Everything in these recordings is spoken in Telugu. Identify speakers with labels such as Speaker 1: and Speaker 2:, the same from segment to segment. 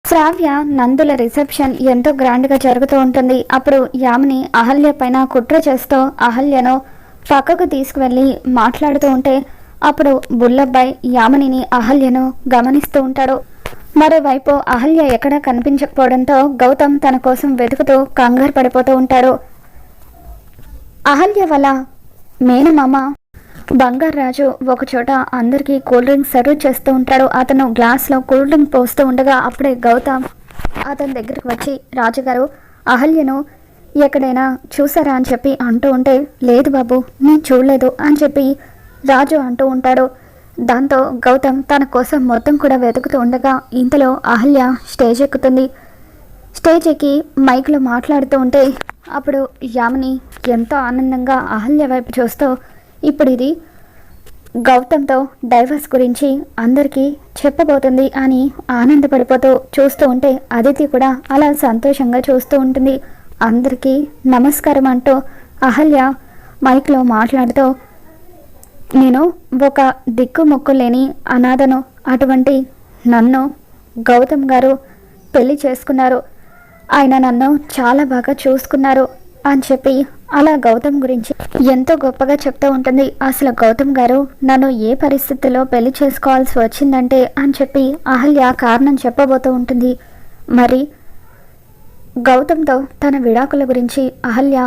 Speaker 1: శ్రావ్య నందుల రిసెప్షన్ ఎంతో గ్రాండ్గా జరుగుతూ ఉంటుంది. అప్పుడు యామిని అహల్య పైన కుట్ర చేస్తూ అహల్యను పక్కకు తీసుకువెళ్ళి మాట్లాడుతూ ఉంటే అప్పుడు బుల్లబ్బాయి యామినిని అహల్యను గమనిస్తూ ఉంటాడు. మరోవైపు అహల్య ఎక్కడా కనిపించకపోవడంతో గౌతమ్ తన కోసం వెతుకుతూ కంగారు పడిపోతూ ఉంటాడు. అహల్య వల్ల మేనమామ బంగారాజు ఒకచోట అందరికీ కూల్ డ్రింక్ సర్వ్ చేస్తూ ఉంటాడు. అతను గ్లాస్లో కూల్ డ్రింక్ పోస్తూ ఉండగా అప్పుడే గౌతమ్ అతని దగ్గరికి వచ్చి రాజుగారు అహల్యను ఎక్కడైనా చూసారా అని చెప్పి అంటూ ఉంటే లేదు బాబు నేను చూడలేదు అని చెప్పి రాజు అంటూ ఉంటాడు. దాంతో గౌతమ్ తన కోసం మొత్తం కూడా వెతుకుతూ ఉండగా ఇంతలో అహల్య స్టేజ్ ఎక్కుతుంది. స్టేజ్ ఎక్కి మైక్లో మాట్లాడుతూ ఉంటే అప్పుడు యామిని ఎంతో ఆనందంగా అహల్య వైపు చూస్తూ ఇప్పుడు ఇది గౌతమ్తో డైవర్స్ గురించి అందరికీ చెప్పబోతుంది అని ఆనందపడిపోతూ చూస్తూ ఉంటే అదితి కూడా అలా సంతోషంగా చూస్తూ ఉంటుంది. అందరికీ నమస్కారం అంటూ అహల్య మైక్లో మాట్లాడుతూ నేను ఒక దిక్కుమొక్కు లేని అనాథను, అటువంటి నన్ను గౌతమ్ గారు పెళ్లి చేసుకున్నారు, ఆయన నన్ను చాలా బాగా చూసుకున్నారు అని చెప్పి అలా గౌతమ్ గురించి ఎంతో గొప్పగా చెప్తూ ఉంటుంది. అసలు గౌతమ్ గారు నన్ను ఏ పరిస్థితుల్లో పెళ్లి చేసుకోవాల్సి వచ్చిందంటే అని చెప్పి అహల్య కారణం చెప్పబోతూ ఉంటుంది. మరి గౌతమ్తో తన విడాకుల గురించి అహల్య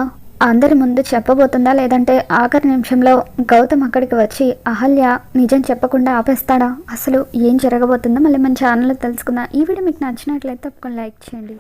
Speaker 1: అందరి ముందు చెప్పబోతుందా, లేదంటే ఆఖరి నిమిషంలో గౌతమ్ అక్కడికి వచ్చి అహల్య నిజం చెప్పకుండా ఆపేస్తాడా? అసలు ఏం జరగబోతుందో మళ్ళీ మన ఛానల్లో తెలుసుకుందాం. ఈ వీడియో మీకు నచ్చినట్లయితే తప్పకుండా లైక్ చేయండి.